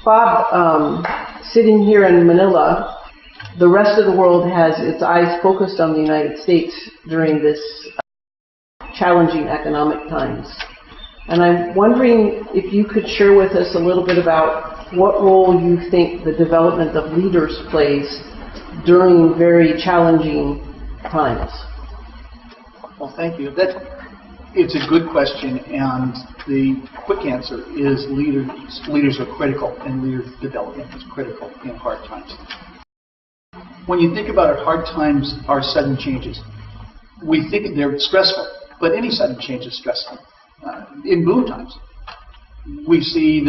Bob, sitting here in Manila, the rest of the world has its eyes focused on the United States during this challenging economic times. And I'm wondering if you could share with us a little bit about what role you think the development of leaders plays during very challenging times. Well, thank you. It's a good question, and the quick answer is leaders are critical, and leader development is critical in hard times. When you think about it, hard times are sudden changes. We think they're stressful, but any sudden change is stressful. In boom times, we see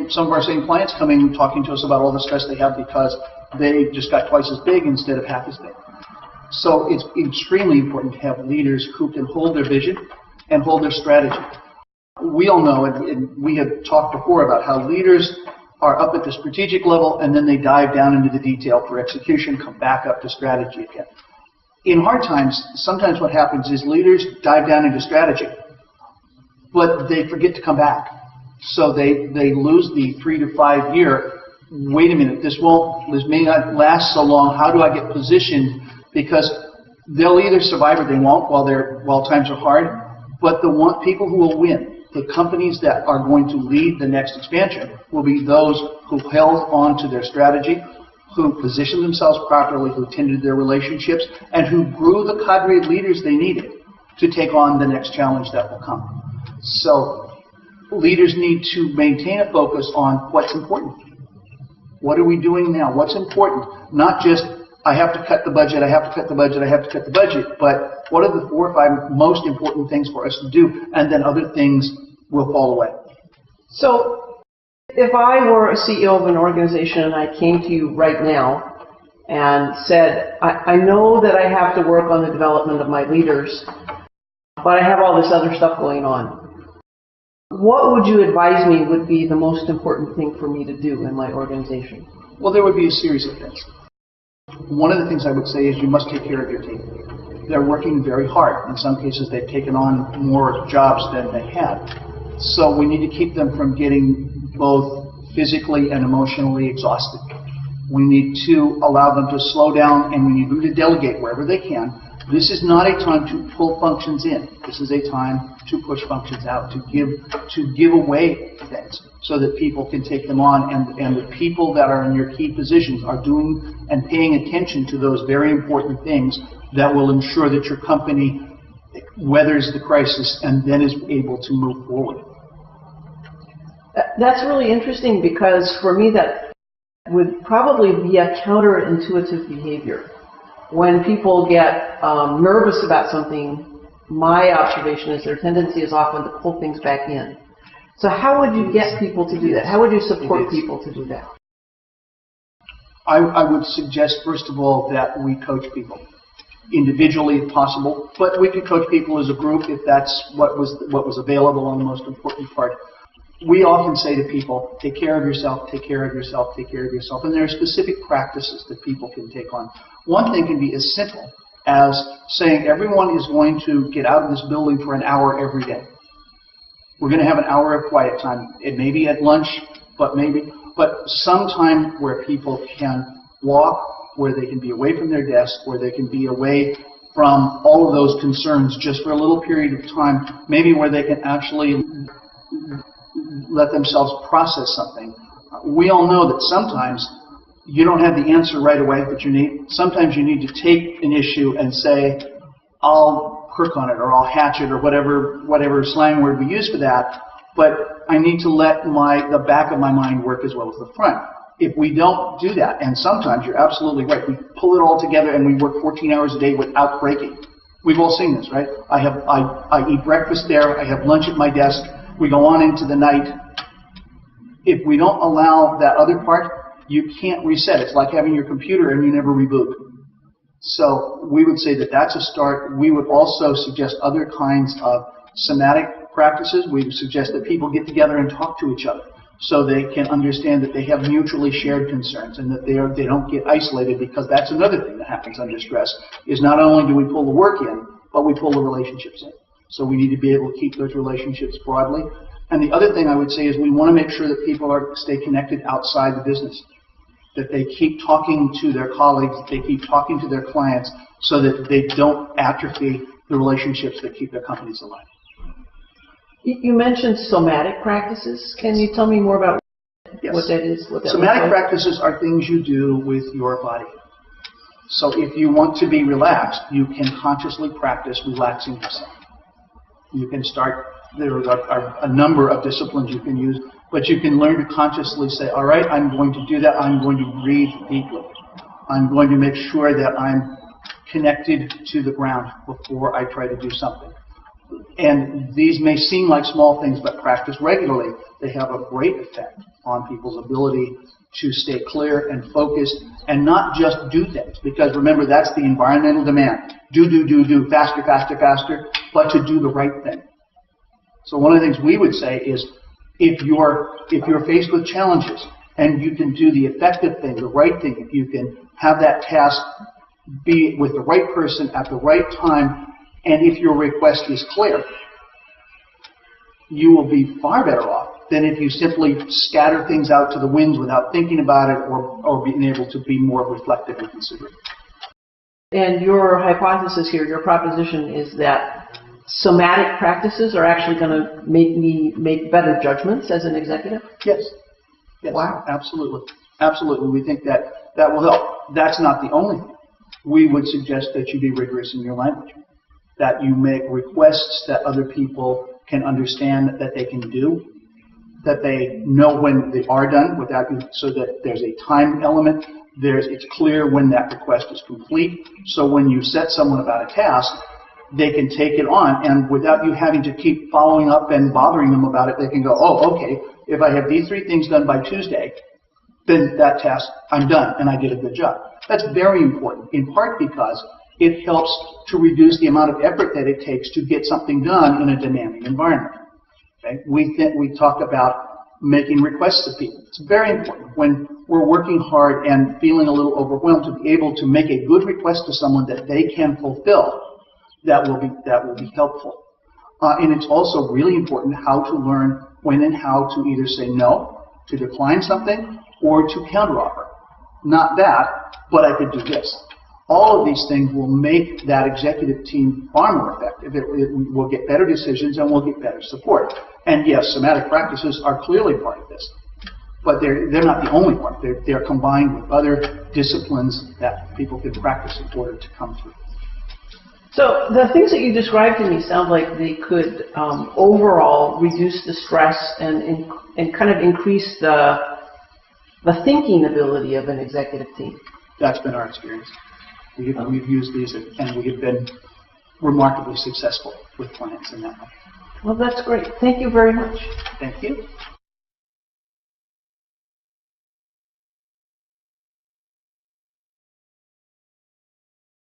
some of our same clients coming and talking to us about all the stress they have because they just got twice as big instead of half as big. So it's extremely important to have leaders who can hold their vision and hold their strategy. We all know, and we have talked before about how leaders are up at the strategic level and then they dive down into the detail for execution, come back up to strategy again. In hard times, sometimes what happens is leaders dive down into strategy, but they forget to come back. So they lose the 3 to 5 year, wait a minute, this may not last so long, how do I get positioned? Because they'll either survive or they won't while times are hard, but the people who will win, the companies that are going to lead the next expansion, will be those who held on to their strategy, who positioned themselves properly, who tended their relationships, and who grew the cadre of leaders they needed to take on the next challenge that will come. So leaders need to maintain a focus on what's important. What are we doing now? What's important? Not just, I have to cut the budget, I have to cut the budget, I have to cut the budget, but what are the 4 or 5 most important things for us to do? And then other things will fall away. So if I were a CEO of an organization and I came to you right now and said, I know that I have to work on the development of my leaders, but I have all this other stuff going on, what would you advise me would be the most important thing for me to do in my organization? Well, there would be a series of things. One of the things I would say is you must take care of your team. They're working very hard. In some cases, they've taken on more jobs than they had. So we need to keep them from getting both physically and emotionally exhausted. We need to allow them to slow down, and we need them to delegate wherever they can. This is not a time to pull functions in. This is a time to push functions out, to give away things so that people can take them on, and the people that are in your key positions are doing and paying attention to those very important things that will ensure that your company weathers the crisis and then is able to move forward. That's really interesting, because for me that would probably be a counterintuitive behavior. When people get nervous about something, my observation is their tendency is often to pull things back in. So how would you get people to do that? How would you support people to do that? I would suggest, first of all, that we coach people individually if possible, but we could coach people as a group if that's what was available on the most important part. We often say to people, take care of yourself, take care of yourself, take care of yourself. And there are specific practices that people can take on. One thing can be as simple as saying everyone is going to get out of this building for an hour every day. We're going to have an hour of quiet time. It may be at lunch, but some time where people can walk, where they can be away from their desk, where they can be away from all of those concerns just for a little period of time, maybe where they can actually let themselves process something. We all know that sometimes you don't have the answer right away that you need. Sometimes you need to take an issue and say, I'll crook on it, or I'll hatch it, or whatever slang word we use for that, but I need to let the back of my mind work as well as the front. If we don't do that, and sometimes you're absolutely right, we pull it all together and we work 14 hours a day without breaking. We've all seen this, right? I eat breakfast there, I have lunch at my desk, we go on into the night. If we don't allow that other part, you can't reset. It's like having your computer and you never reboot. So we would say that that's a start. We would also suggest other kinds of somatic practices. We would suggest that people get together and talk to each other so they can understand that they have mutually shared concerns and that they don't get isolated, because that's another thing that happens under stress, is not only do we pull the work in, but we pull the relationships in. So we need to be able to keep those relationships broadly. And the other thing I would say is we want to make sure that people stay connected outside the business, that they keep talking to their colleagues, that they keep talking to their clients, so that they don't atrophy the relationships that keep their companies alive. You mentioned somatic practices. Can you tell me more about what that is? What that Somatic looks like? practices are things you do with your body. So if you want to be relaxed, you can consciously practice relaxing yourself. You can start, there are a number of disciplines you can use, but you can learn to consciously say, all right, I'm going to do that. I'm going to breathe deeply. I'm going to make sure that I'm connected to the ground before I try to do something. And these may seem like small things, but practiced regularly, they have a great effect on people's ability to stay clear and focused and not just do things. Because remember, that's the environmental demand. Do, faster, faster, faster, but to do the right thing. So one of the things we would say is, if you're faced with challenges and you can do the effective thing, the right thing, if you can have that task be with the right person at the right time, and if your request is clear, you will be far better off than if you simply scatter things out to the winds without thinking about it or being able to be more reflective and considerate. And your hypothesis here, your proposition is that somatic practices are actually going to make me make better judgments as an executive? Yes. Yes. Wow. Absolutely. Absolutely. We think that that will help. That's not the only thing. We would suggest that you be rigorous in your language, that you make requests that other people can understand that they can do, that they know when they are done without you, so that there's a time element. It's clear when that request is complete. So when you set someone about a task, they can take it on, and without you having to keep following up and bothering them about it, they can go, oh, okay, if I have these 3 things done by Tuesday, then that task, I'm done, and I did a good job. That's very important, in part because it helps to reduce the amount of effort that it takes to get something done in a demanding environment. Okay? We talk about making requests to people. It's very important when we're working hard and feeling a little overwhelmed to be able to make a good request to someone that they can fulfill. That will be helpful. And it's also really important how to learn when and how to either say no, to decline something, or to counteroffer. Not that, but I could do this. All of these things will make that executive team far more effective. We'll get better decisions and we'll get better support. And yes, somatic practices are clearly part of this. But they're not the only part. They're combined with other disciplines that people can practice in order to come through. So the things that you described to me sound like they could overall reduce the stress and kind of increase the thinking ability of an executive team. That's been our experience. We've used these and we have been remarkably successful with clients in that way. Well, that's great. Thank you very much. Thank you.